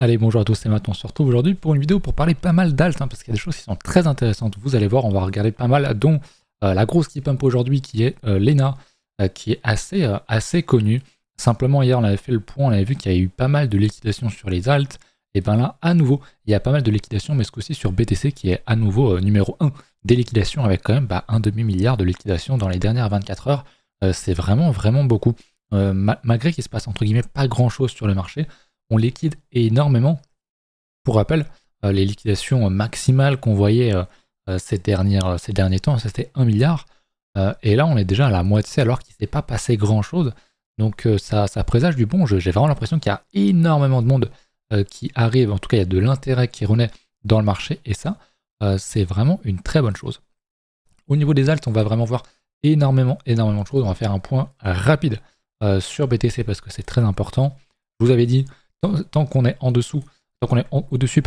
Allez, bonjour à tous, c'est Matt, on se retrouve aujourd'hui pour une vidéo pour parler pas mal d'alt, parce qu'il y a des choses qui sont très intéressantes. Vous allez voir, on va regarder pas mal, dont la grosse qui pump aujourd'hui qui est Lena, qui est assez connue. Simplement, hier, on avait fait le point, on avait vu qu'il y a eu pas mal de liquidations sur les alts. Et bien là, à nouveau, il y a pas mal de liquidations, mais ce coup-ci sur BTC qui est à nouveau numéro 1 des liquidations, avec quand même un demi-milliard de liquidations dans les dernières 24 heures. C'est vraiment beaucoup. Malgré qu'il se passe entre guillemets pas grand-chose sur le marché, on liquide énormément. Pour rappel, les liquidations maximales qu'on voyait ces derniers temps, c'était 1 milliard. Et là, on est déjà à la moitié alors qu'il ne s'est pas passé grand-chose. Donc ça présage du bon jeu. J'ai vraiment l'impression qu'il y a énormément de monde qui arrive. En tout cas, il y a de l'intérêt qui renaît dans le marché. Et ça, c'est vraiment une très bonne chose. Au niveau des alts, on va vraiment voir énormément de choses. On va faire un point rapide sur BTC parce que c'est très important. Je vous avais dit, tant qu'on est en dessous, tant qu'on est au-dessus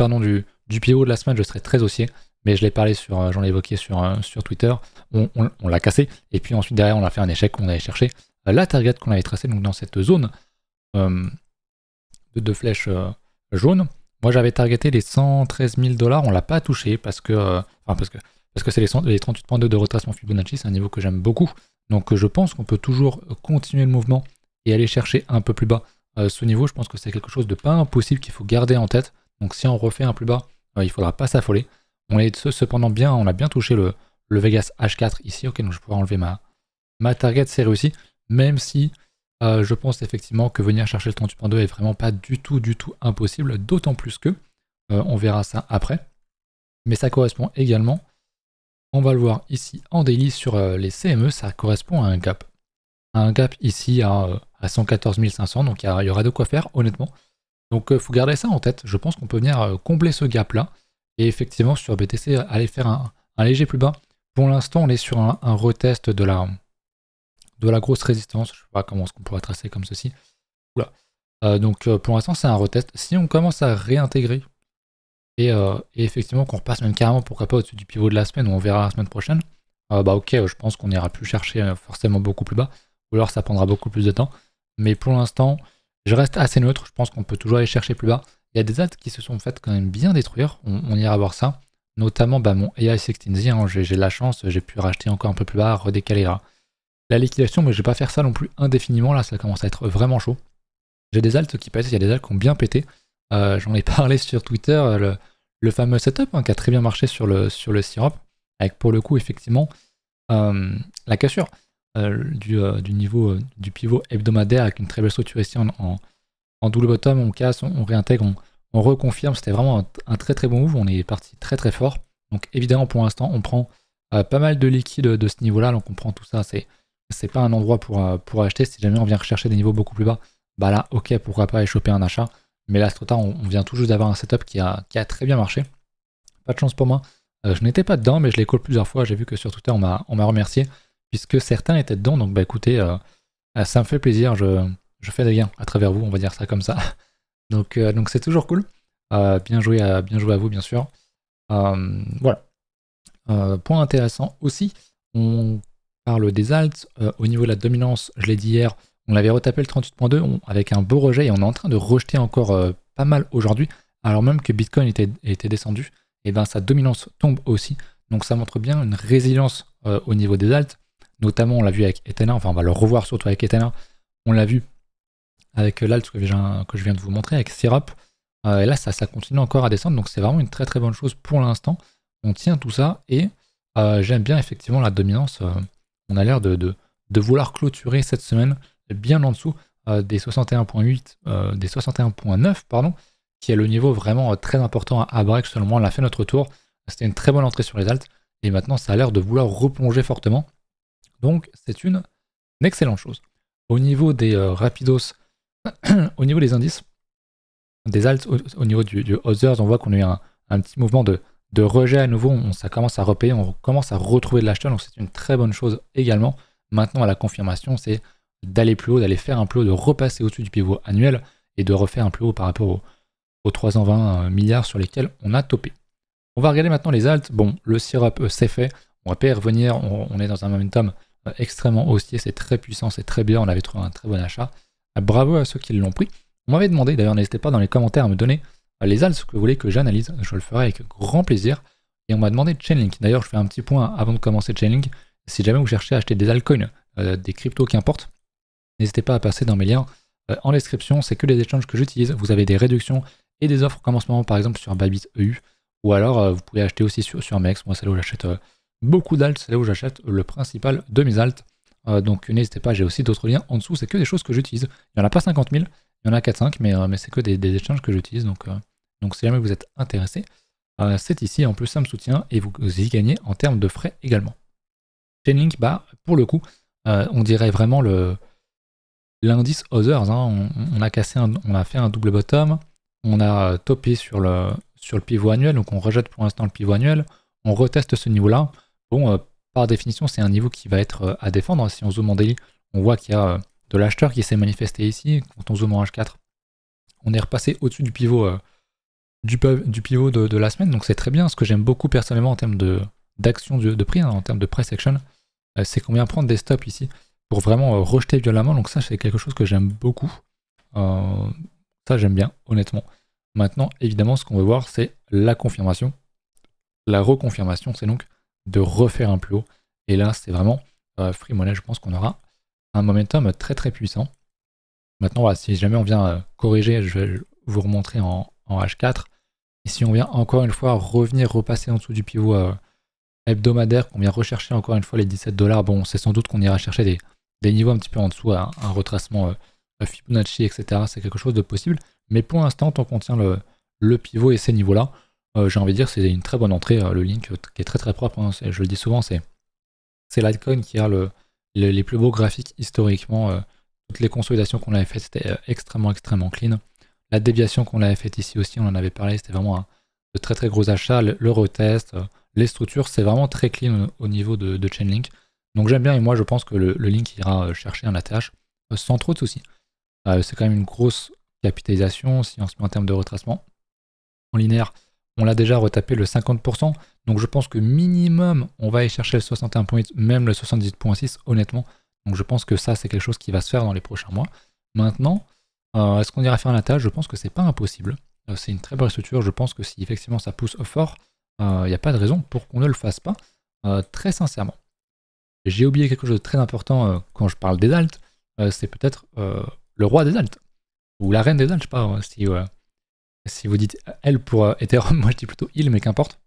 du PO de la semaine, je serai très haussier. Mais je l'ai parlé j'en ai évoqué sur Twitter. On l'a cassé. Et puis ensuite derrière, on a fait un échec. On allait chercher la target qu'on avait tracée donc dans cette zone de flèches jaunes. Moi, j'avais targeté les 113 000 $. On l'a pas touché parce que c'est les 38.2 de retracement Fibonacci. C'est un niveau que j'aime beaucoup. Donc je pense qu'on peut toujours continuer le mouvement et aller chercher un peu plus bas. Ce niveau, je pense que c'est quelque chose de pas impossible qu'il faut garder en tête. Donc si on refait un plus bas, il ne faudra pas s'affoler. On est cependant bien, on a bien touché le Vegas H4 ici. Ok, donc je pourrais enlever ma target, c'est réussi. Même si je pense effectivement que venir chercher le 38.2 est vraiment pas du tout impossible. D'autant plus que, on verra ça après. Mais ça correspond également, on va le voir ici en daily sur les CME, ça correspond à un gap. Un gap ici à 114 500, donc il y aura de quoi faire honnêtement. Donc il faut garder ça en tête, je pense qu'on peut venir combler ce gap là, et effectivement sur BTC aller faire un léger plus bas. Pour l'instant on est sur un retest de la grosse résistance, je ne sais pas comment est-ce qu'on pourrait tracer comme ceci. Donc pour l'instant c'est un retest, si on commence à réintégrer, et effectivement qu'on repasse même carrément pourquoi pas au-dessus du pivot de la semaine, on verra la semaine prochaine, ok je pense qu'on n'ira plus chercher forcément beaucoup plus bas. Ou alors ça prendra beaucoup plus de temps. Mais pour l'instant, je reste assez neutre. Je pense qu'on peut toujours aller chercher plus bas. Il y a des alts qui se sont faites quand même bien détruire. On ira voir ça. Notamment mon AI16Z. Hein, j'ai de la chance. J'ai pu racheter encore un peu plus bas, redécaler la liquidation. Mais je ne vais pas faire ça non plus indéfiniment. Là, ça commence à être vraiment chaud. J'ai des alts qui pètent. Il y a des alts qui ont bien pété. J'en ai parlé sur Twitter. Le fameux setup qui a très bien marché sur le syrup. Avec pour le coup, effectivement, la cassure. Du niveau du pivot hebdomadaire avec une très belle structure ici en double bottom, on casse, on réintègre, on reconfirme, c'était vraiment un très bon move, on est parti très fort. Donc évidemment pour l'instant on prend pas mal de liquide de ce niveau là, donc on prend tout ça, c'est pas un endroit pour acheter. Si jamais on vient rechercher des niveaux beaucoup plus bas, bah là ok pourquoi pas aller choper un achat, mais là c'est trop tard, on vient tout juste d'avoir un setup qui a très bien marché. Pas de chance pour moi, je n'étais pas dedans mais je l'ai call plusieurs fois, j'ai vu que sur Twitter on m'a remercié puisque certains étaient dedans, donc écoutez, ça me fait plaisir, je fais des gains à travers vous, on va dire ça comme ça. Donc c'est toujours cool. Bien joué à vous, bien sûr. Voilà. Point intéressant aussi, on parle des alts. Au niveau de la dominance, je l'ai dit hier, on avait retapé le 38.2 avec un beau rejet et on est en train de rejeter encore pas mal aujourd'hui, alors même que Bitcoin était descendu, et bien sa dominance tombe aussi. Donc ça montre bien une résilience au niveau des alts. Notamment, on l'a vu avec Ethena, enfin on va le revoir surtout avec Ethena. On l'a vu avec l'alt que je viens de vous montrer, avec Syrup. Et là, ça continue encore à descendre, donc c'est vraiment une très bonne chose pour l'instant. On tient tout ça, et j'aime bien effectivement la dominance. On a l'air de vouloir clôturer cette semaine bien en dessous des 61.8, des 61.9, pardon, qui est le niveau vraiment très important à break. Seulement, on a fait notre tour. C'était une très bonne entrée sur les alts, et maintenant, ça a l'air de vouloir replonger fortement. Donc c'est une excellente chose. Au niveau des rapidos, au niveau des indices, des alts, au niveau du others, on voit qu'on a eu un petit mouvement de rejet à nouveau, ça commence à repayer, on commence à retrouver de l'acheteur, donc c'est une très bonne chose également. Maintenant à la confirmation, c'est d'aller plus haut, d'aller faire un plus haut, de repasser au-dessus du pivot annuel et de refaire un plus haut par rapport aux 320 milliards sur lesquels on a topé. On va regarder maintenant les alts. Bon, le syrup c'est fait, on va pas y revenir, on est dans un momentum extrêmement haussier, c'est très puissant, c'est très bien, on avait trouvé un très bon achat. Bravo à ceux qui l'ont pris. On m'avait demandé, d'ailleurs n'hésitez pas dans les commentaires à me donner les alts que vous voulez que j'analyse, je le ferai avec grand plaisir. Et on m'a demandé Chainlink. D'ailleurs, je fais un petit point avant de commencer Chainlink. Si jamais vous cherchez à acheter des altcoins, des cryptos qu'importe, n'hésitez pas à passer dans mes liens en description. C'est que les échanges que j'utilise. Vous avez des réductions et des offres comme en ce moment, par exemple sur Bybit EU. Ou alors, vous pouvez acheter aussi sur Mex. Moi, c'est là où j'achète beaucoup d'alts. C'est là où j'achète le principal de mes alts. Donc, n'hésitez pas. J'ai aussi d'autres liens en dessous. C'est que des choses que j'utilise. Il n'y en a pas 50 000. Il y en a 4-5. Mais c'est que des échanges que j'utilise. Donc, si jamais vous êtes intéressé, c'est ici. En plus, ça me soutient. Et vous y gagnez en termes de frais également. Chainlink, bah, pour le coup, on dirait vraiment l'indice Others. Hein. On a fait un double bottom. On a topé sur le pivot annuel, donc on rejette pour l'instant le pivot annuel, on reteste ce niveau-là. Bon, par définition, c'est un niveau qui va être à défendre. Si on zoome en daily, on voit qu'il y a de l'acheteur qui s'est manifesté ici. Quand on zoome en H4, on est repassé au-dessus du pivot, de la semaine, donc c'est très bien. Ce que j'aime beaucoup personnellement en termes d'action de prix, hein, en termes de price action, c'est qu'on vient prendre des stops ici pour vraiment rejeter violemment. Donc ça, c'est quelque chose que j'aime beaucoup. Ça, j'aime bien, honnêtement. Maintenant, évidemment, ce qu'on veut voir, c'est la confirmation. La reconfirmation, c'est donc de refaire un plus haut. Et là, c'est vraiment Free Money. Je pense qu'on aura un momentum très très puissant. Maintenant, voilà, si jamais on vient corriger, je vais vous remontrer en H4. Et si on vient encore une fois repasser en dessous du pivot hebdomadaire, qu'on vient rechercher encore une fois les 17 $, bon, c'est sans doute qu'on ira chercher des niveaux un petit peu en dessous, un retracement Fibonacci, etc. C'est quelque chose de possible. Mais pour l'instant, tant qu'on tient le pivot et ces niveaux-là, j'ai envie de dire c'est une très bonne entrée. Le link qui est très très propre, hein, je le dis souvent, c'est l'altcoin qui a les plus beaux graphiques historiquement. Toutes les consolidations qu'on avait faites, c'était extrêmement extrêmement clean. La déviation qu'on avait faite ici aussi, on en avait parlé, c'était vraiment de très très gros achats. Le retest, les structures, c'est vraiment très clean au niveau de Chainlink. Donc j'aime bien et moi je pense que le link ira chercher un ATH sans trop de soucis. C'est quand même une grosse capitalisation si on se met en termes de retracement. En linéaire, on l'a déjà retapé le 50%, donc je pense que minimum, on va aller chercher le 61.8, même le 78.6, honnêtement. Donc je pense que ça, c'est quelque chose qui va se faire dans les prochains mois. Maintenant, est-ce qu'on ira faire un attaque? Je pense que c'est pas impossible. C'est une très belle structure, je pense que si effectivement ça pousse fort, il n'y a pas de raison pour qu'on ne le fasse pas, très sincèrement. J'ai oublié quelque chose de très important quand je parle des alts, c'est peut-être le roi des alts, ou la reine des alts, je sais pas si vous dites elle pour Ethereum, moi je dis plutôt il, mais qu'importe.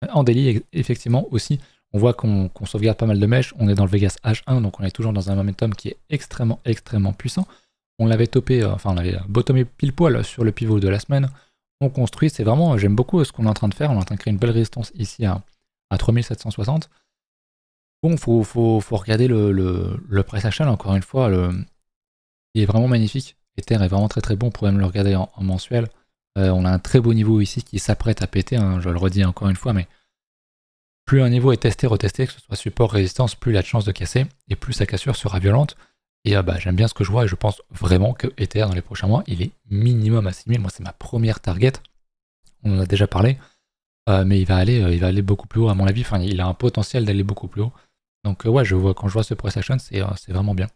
En daily, effectivement aussi, on voit qu'on sauvegarde pas mal de mèches, on est dans le Vegas H1, donc on est toujours dans un momentum qui est extrêmement extrêmement puissant. On l'avait topé, on l'avait bottomé pile poil sur le pivot de la semaine. On construit, c'est vraiment, j'aime beaucoup ce qu'on est en train de faire, on est en train de créer une belle résistance ici à 3760. Bon, faut regarder le price action, encore une fois, il est vraiment magnifique. Ether est vraiment très très bon, on pourrait même le regarder en mensuel. On a un très beau niveau ici qui s'apprête à péter, hein, je le redis encore une fois, mais plus un niveau est testé, retesté, que ce soit support, résistance, plus il a de chances de casser, et plus sa cassure sera violente. Et j'aime bien ce que je vois, et je pense vraiment que Ether dans les prochains mois, il est minimum à 6000. Moi, c'est ma première target. On en a déjà parlé, mais il va aller beaucoup plus haut, à mon avis. Enfin, il a un potentiel d'aller beaucoup plus haut. Donc, ouais, quand je vois ce price action, c'est vraiment bien.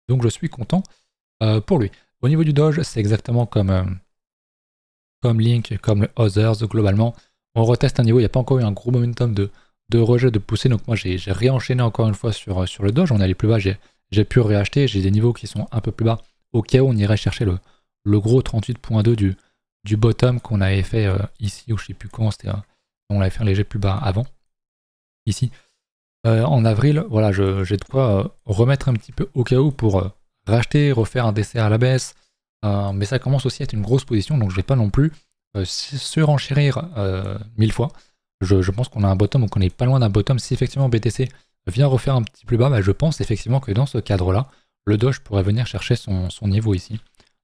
Donc, je suis content pour lui. Au niveau du Doge, c'est exactement comme Link, comme le Others, globalement. On reteste un niveau, il n'y a pas encore eu un gros momentum de rejet, de poussée. Donc, moi, j'ai réenchaîné encore une fois sur le Doge. On est allé plus bas, j'ai pu réacheter, j'ai des niveaux qui sont un peu plus bas. Au cas où on irait chercher le gros 38.2 du bottom qu'on avait fait ici, ou je sais plus quand, on l'avait fait un léger plus bas avant, ici. En avril, voilà, j'ai de quoi remettre un petit peu au cas où pour racheter, refaire un DCA à la baisse. Mais ça commence aussi à être une grosse position, donc je ne vais pas non plus surenchérir 1000 fois. Je pense qu'on a un bottom, ou qu'on n'est pas loin d'un bottom. Si effectivement BTC vient refaire un petit plus bas, je pense effectivement que dans ce cadre-là, le Doge pourrait venir chercher son niveau ici.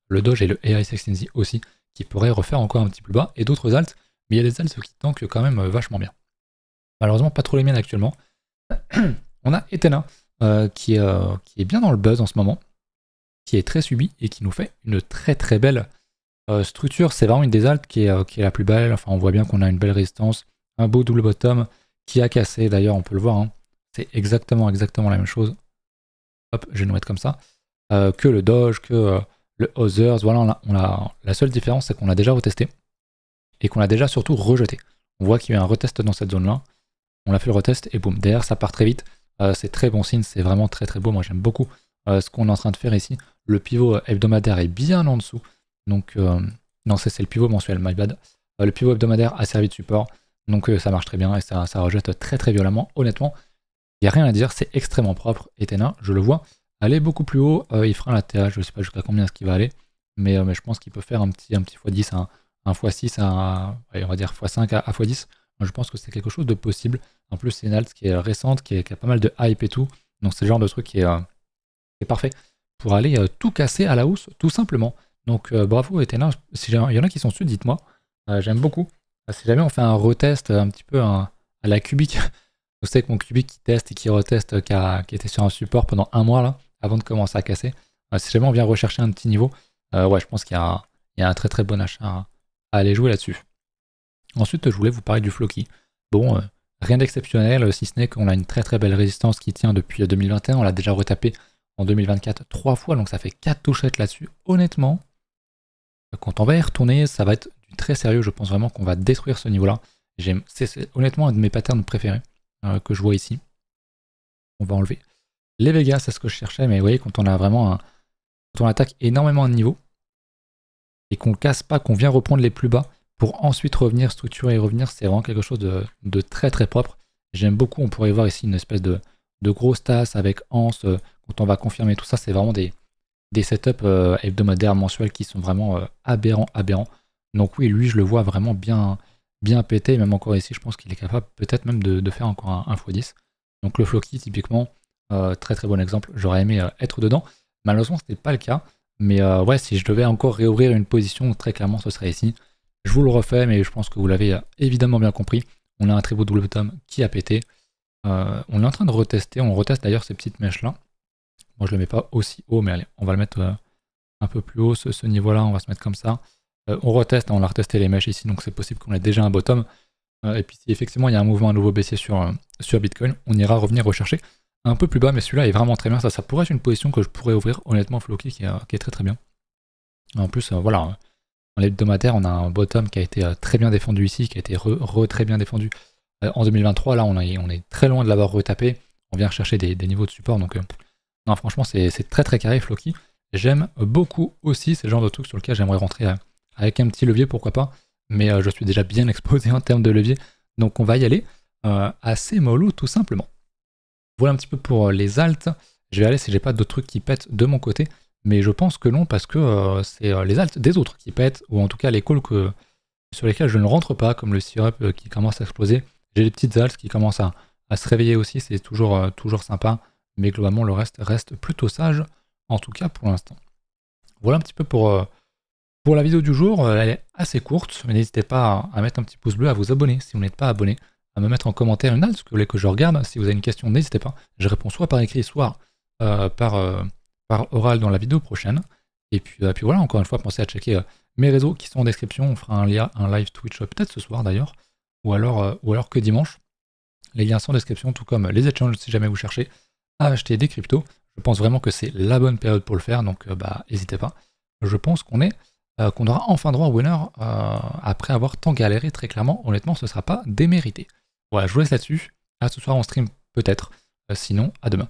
Le Doge et le AI16Z aussi, qui pourraient refaire encore un petit plus bas, et d'autres alts, mais il y a des alts qui tankent quand même vachement bien. Malheureusement, pas trop les miennes actuellement. On a Ethena, qui est bien dans le buzz en ce moment, qui est très subi, et qui nous fait une très très belle structure. C'est vraiment une des alts qui est la plus belle. Enfin, on voit bien qu'on a une belle résistance, un beau double bottom, qui a cassé, d'ailleurs on peut le voir, hein. C'est exactement la même chose. Hop, je vais nous mettre comme ça. Que le Doge, que le Others. Voilà, la seule différence, c'est qu'on l'a déjà retesté. et qu'on a déjà surtout rejeté. On voit qu'il y a eu un retest dans cette zone-là. On a fait le retest et boum, derrière ça part très vite. C'est très bon signe, c'est vraiment très très beau. Moi j'aime beaucoup ce qu'on est en train de faire ici. Le pivot hebdomadaire est bien en dessous. Donc, non, c'est le pivot mensuel, my bad. Le pivot hebdomadaire a servi de support. Donc ça marche très bien et ça rejette très très violemment. Honnêtement, il n'y a rien à dire, c'est extrêmement propre. Etena, je le vois aller beaucoup plus haut. Il fera un latéral, je ne sais pas jusqu'à combien est-ce qu'il va aller. Mais je pense qu'il peut faire un petit x10, un x6, on va dire x5 à x10. Je pense que c'est quelque chose de possible. En plus, c'est une alt qui est récente, qui a pas mal de hype et tout. Donc c'est le genre de truc qui est parfait pour aller tout casser à la hausse, tout simplement. Donc bravo Etena. Si il y en a qui sont dessus, dites-moi. J'aime beaucoup. Si jamais on fait un retest un petit peu à la Cubic, vous savez que mon Cubic qui teste et qui reteste, qui était sur un support pendant un mois là, avant de commencer à casser. Si jamais on vient rechercher un petit niveau, ouais, je pense qu'il y a un très très bon achat à aller jouer là-dessus. Ensuite, je voulais vous parler du Floki. Bon, rien d'exceptionnel, si ce n'est qu'on a une très très belle résistance qui tient depuis 2021. On l'a déjà retapé en 2024 3 fois, donc ça fait 4 touchettes là-dessus. Honnêtement, quand on va y retourner, ça va être du très sérieux. Je pense vraiment qu'on va détruire ce niveau-là. C'est honnêtement un de mes patterns préférés que je vois ici. On va enlever les Vegas, c'est ce que je cherchais, mais vous voyez, quand on a vraiment quand on attaque énormément de niveau et qu'on ne casse pas, qu'on vient reprendre les plus bas, pour ensuite revenir structurer et revenir, c'est vraiment quelque chose de très très propre. J'aime beaucoup, on pourrait y voir ici une espèce de grosse tasse avec anse, quand on va confirmer tout ça, c'est vraiment des setups hebdomadaires, mensuels qui sont vraiment aberrants. Donc oui, lui je le vois vraiment bien pété, même encore ici, je pense qu'il est capable peut-être même de faire encore un x10. Donc le Floki, typiquement, très très bon exemple, j'aurais aimé être dedans. Malheureusement, ce n'était pas le cas, mais ouais, si je devais encore réouvrir une position, très clairement, ce serait ici. Je vous le refais, mais je pense que vous l'avez évidemment bien compris. On a un très beau double bottom qui a pété. On est en train de retester. On reteste d'ailleurs ces petites mèches-là. Moi, je ne le mets pas aussi haut, mais allez, on va le mettre un peu plus haut, ce niveau-là. On va se mettre comme ça. On reteste, on a retesté les mèches ici, donc c'est possible qu'on ait déjà un bottom. Et puis si effectivement il y a un mouvement à nouveau baissier sur Bitcoin, on ira revenir rechercher un peu plus bas, mais celui-là est vraiment très bien. Ça pourrait être une position que je pourrais ouvrir, honnêtement, Floki, qui est très très bien. En plus, voilà. En hebdomadaire, on a un bottom qui a été très bien défendu ici, qui a été très bien défendu en 2023. Là, on est très loin de l'avoir retapé. On vient chercher des niveaux de support. Donc, non, franchement, c'est très très carré, Floki. J'aime beaucoup aussi. C'est le genre de truc sur lequel j'aimerais rentrer avec un petit levier, pourquoi pas. Mais je suis déjà bien exposé en termes de levier. Donc, on va y aller assez mollo, tout simplement. Voilà un petit peu pour les alts. Je vais aller si j'ai pas d'autres trucs qui pètent de mon côté. Mais je pense que non, parce que c'est les alts des autres qui pètent, ou en tout cas les calls sur lesquels je ne rentre pas, comme le syrup qui commence à exploser. J'ai les petites alts qui commencent à se réveiller aussi, c'est toujours sympa, mais globalement le reste plutôt sage, en tout cas pour l'instant. Voilà un petit peu pour la vidéo du jour. Elle est assez courte, mais n'hésitez pas à mettre un petit pouce bleu, à vous abonner si vous n'êtes pas abonné, à me mettre en commentaire une alt, ce que vous voulez que je regarde. Si vous avez une question, n'hésitez pas, je réponds soit par écrit, soit par oral dans la vidéo prochaine. Et puis voilà, encore une fois, pensez à checker mes réseaux qui sont en description. On fera un live Twitch peut-être ce soir d'ailleurs, ou alors que dimanche. Les liens sont en description, tout comme les exchanges si jamais vous cherchez à acheter des cryptos. Je pense vraiment que c'est la bonne période pour le faire, donc n'hésitez pas. Je pense qu'on aura enfin droit au winner après avoir tant galéré, très clairement. Honnêtement, ce ne sera pas démérité. Voilà, je vous laisse là-dessus. À ce soir en stream peut-être. Sinon, à demain.